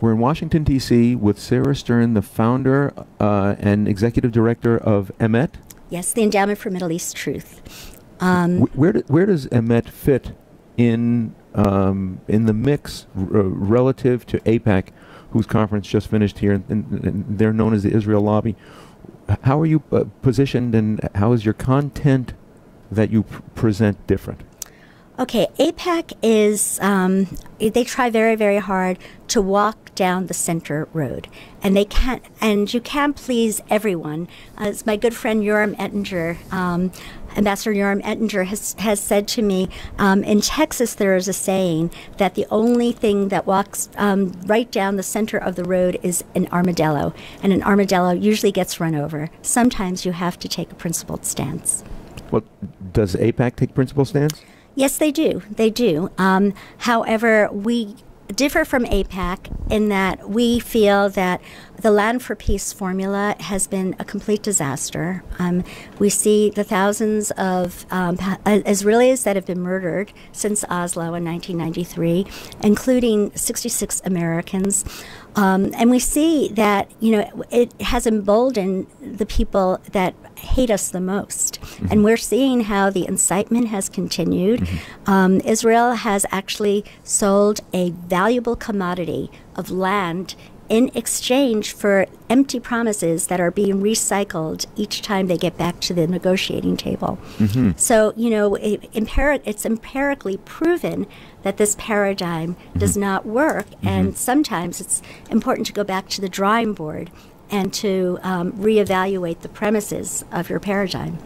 We're in Washington, D.C. with Sarah Stern, the founder and executive director of E.M.E.T. Yes, the Endowment for Middle East Truth. Where does E.M.E.T fit in the mix relative to AIPAC, whose conference just finished here, and they're known as the Israel Lobby? How are you positioned, and how is your content that you present different? Okay, AIPAC is, they try very, very hard to walk down the center road. And they can't, and you can't please everyone. As my good friend Yoram Ettinger, Ambassador Yoram Ettinger has said to me, in Texas there is a saying that the only thing that walks right down the center of the road is an armadillo. And an armadillo usually gets run over. Sometimes you have to take a principled stance. Well, does AIPAC take principled stance? Yes, they do. They do. However, we differ from AIPAC in that we feel that the Land for Peace formula has been a complete disaster. We see the thousands of Israelis that have been murdered since Oslo in 1993, including 66 Americans. And we see that, it has emboldened the people that hate us the most. Mm-hmm. And we're seeing how the incitement has continued. Mm-hmm. Israel has actually sold a valuable commodity of land in exchange for empty promises that are being recycled each time they get back to the negotiating table. Mm-hmm. So, it's empirically proven that this paradigm mm-hmm. does not work, mm-hmm. and sometimes it's important to go back to the drawing board and to reevaluate the premises of your paradigm.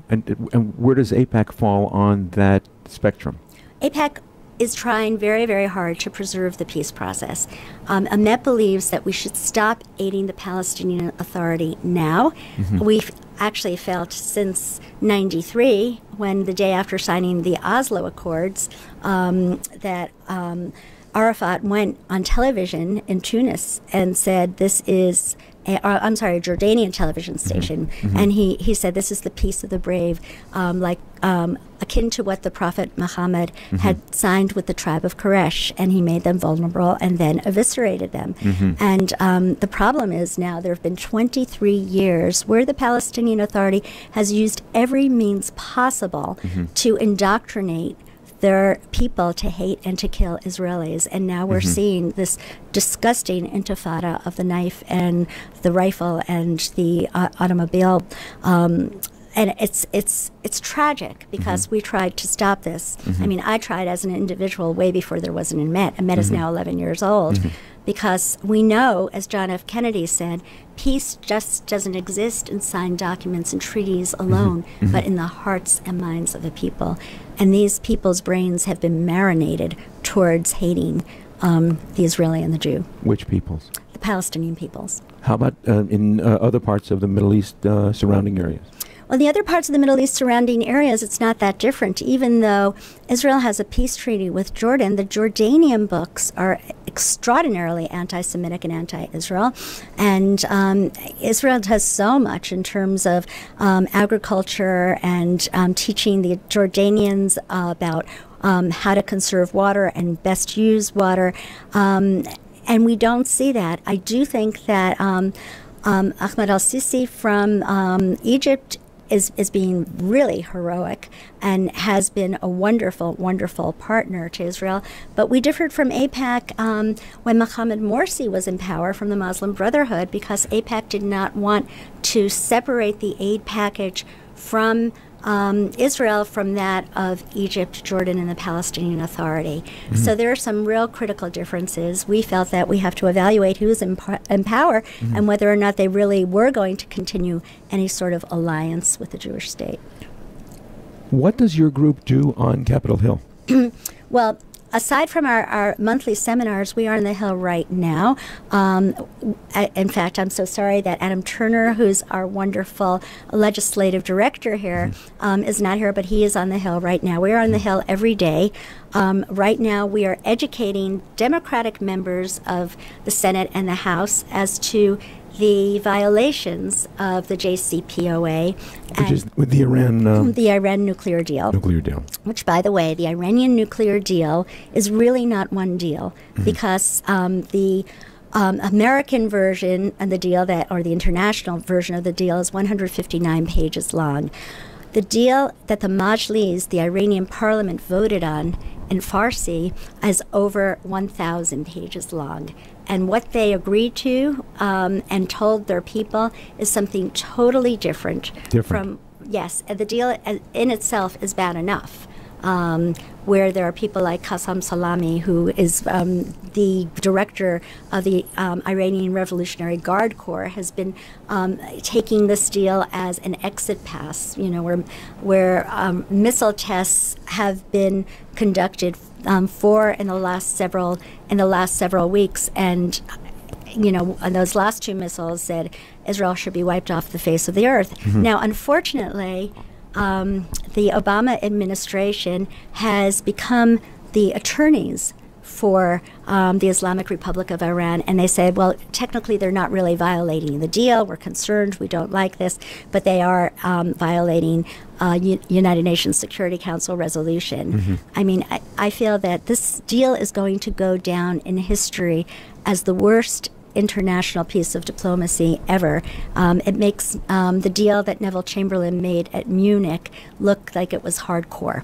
And where does AIPAC fall on that spectrum? AIPAC is trying very, very hard to preserve the peace process. E.M.E.T believes that we should stop aiding the Palestinian Authority now. Mm-hmm. We've actually felt since 93, when the day after signing the Oslo Accords, that Arafat went on television in Tunis and said this is a Jordanian television station, mm-hmm. and he said this is the peace of the brave, akin to what the Prophet Muhammad mm-hmm. had signed with the tribe of Quraysh, and he made them vulnerable and then eviscerated them. Mm-hmm. And the problem is now there have been 23 years where the Palestinian Authority has used every means possible mm-hmm. to indoctrinate their people to hate and to kill Israelis. And now we're mm-hmm. seeing this disgusting intifada of the knife and the rifle and the automobile. And it's tragic because mm-hmm. we tried to stop this. Mm-hmm. I mean, I tried as an individual way before there was an E.M.E.T. E.M.E.T. mm-hmm. is now 11 years old. Mm-hmm. Because we know, as John F. Kennedy said, peace just doesn't exist in signed documents and treaties alone, mm-hmm. but in the hearts and minds of the people. And these people's brains have been marinated towards hating the Israeli and the Jew. Which peoples? The Palestinian peoples. How about in other parts of the Middle East surrounding areas? Well, the other parts of the Middle East surrounding areas, it's not that different. Even though Israel has a peace treaty with Jordan, the Jordanian books are extraordinarily anti-Semitic and anti-Israel. And Israel does so much in terms of agriculture and teaching the Jordanians about how to conserve water and best use water. And we don't see that. I do think that Ahmed al-Sisi from Egypt is being really heroic and has been a wonderful, wonderful partner to Israel. But we differed from AIPAC when Mohammed Morsi was in power from the Muslim Brotherhood, because AIPAC did not want to separate the aid package from Israel from that of Egypt, Jordan, and the Palestinian Authority. Mm-hmm. So there are some real critical differences. We felt that we have to evaluate who's in power mm-hmm. and whether or not they really were going to continue any sort of alliance with the Jewish state. What does your group do on Capitol Hill? Well, aside from our monthly seminars, we are on the Hill right now. In fact, I'm so sorry that Adam Turner, who's our wonderful legislative director here, is not here, but he is on the Hill right now. We are on the Hill every day. Right now, we are educating Democratic members of the Senate and the House as to the violations of the JCPOA. Which is with the Iran... the Iran nuclear deal. Nuclear deal. Which, by the way, the Iranian nuclear deal is really not one deal, because the American version of the deal or the international version of the deal is 159 pages long. The deal that the Majlis, the Iranian parliament, voted on in Farsi is over 1,000 pages long. And what they agreed to and told their people is something totally different. From, yes, and the deal in itself is bad enough. Where there are people like Qasem Salami, who is the director of the Iranian Revolutionary Guard Corps, has been taking this deal as an exit pass. You know, where missile tests have been conducted in the last several weeks, and you know, those last two missiles said Israel should be wiped off the face of the earth. Mm-hmm. Now, unfortunately, the Obama administration has become the attorneys for the Islamic Republic of Iran, and they said, well, technically they're not really violating the deal. We're concerned. We don't like this, but they are violating United Nations Security Council resolution. Mm-hmm. I mean, I feel that this deal is going to go down in history as the worst international piece of diplomacy ever. It makes the deal that Neville Chamberlain made at Munich look like it was hardcore.